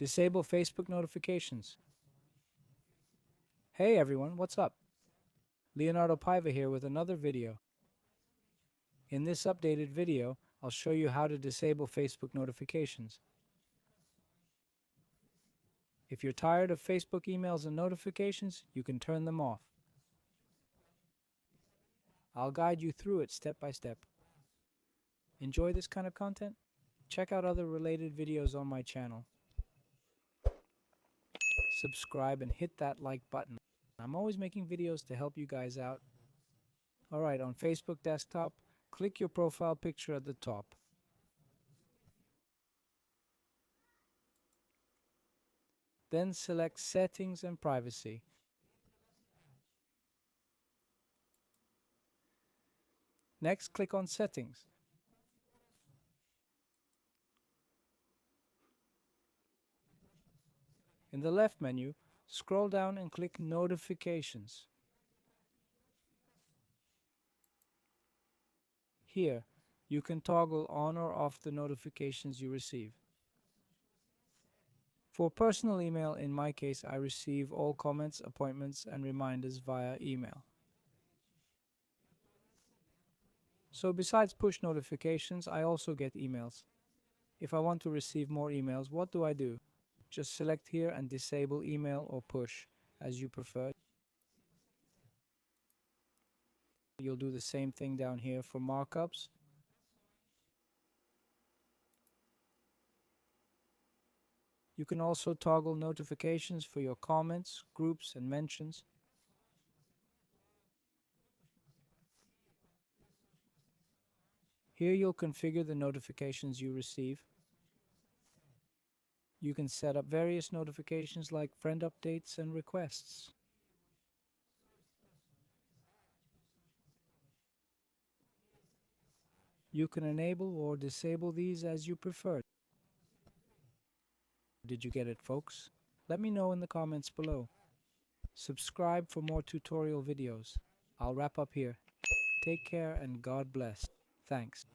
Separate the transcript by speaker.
Speaker 1: Disable Facebook notifications. Hey everyone, what's up? Leonardo Paiva here with another video. In this updated video, I'll show you how to disable Facebook notifications. If you're tired of Facebook emails and notifications, you can turn them off. I'll guide you through it step by step. Enjoy this kind of content? Check out other related videos on my channel. Subscribe and hit that like button. I'm always making videos to help you guys out. Alright, on Facebook desktop, click your profile picture at the top. Then select Settings and Privacy. Next, click on Settings. In the left menu, scroll down and click Notifications. Here, you can toggle on or off the notifications you receive. For personal email, in my case, I receive all comments, appointments, and reminders via email. So besides push notifications, I also get emails. If I want to receive more emails, what do I do? Just select here and disable email or push, as you prefer. You'll do the same thing down here for markups. You can also toggle notifications for your comments, groups, and mentions. Here you'll configure the notifications you receive. You can set up various notifications like friend updates and requests. You can enable or disable these as you prefer. Did you get it, folks? Let me know in the comments below. Subscribe for more tutorial videos. I'll wrap up here. Take care and God bless. Thanks.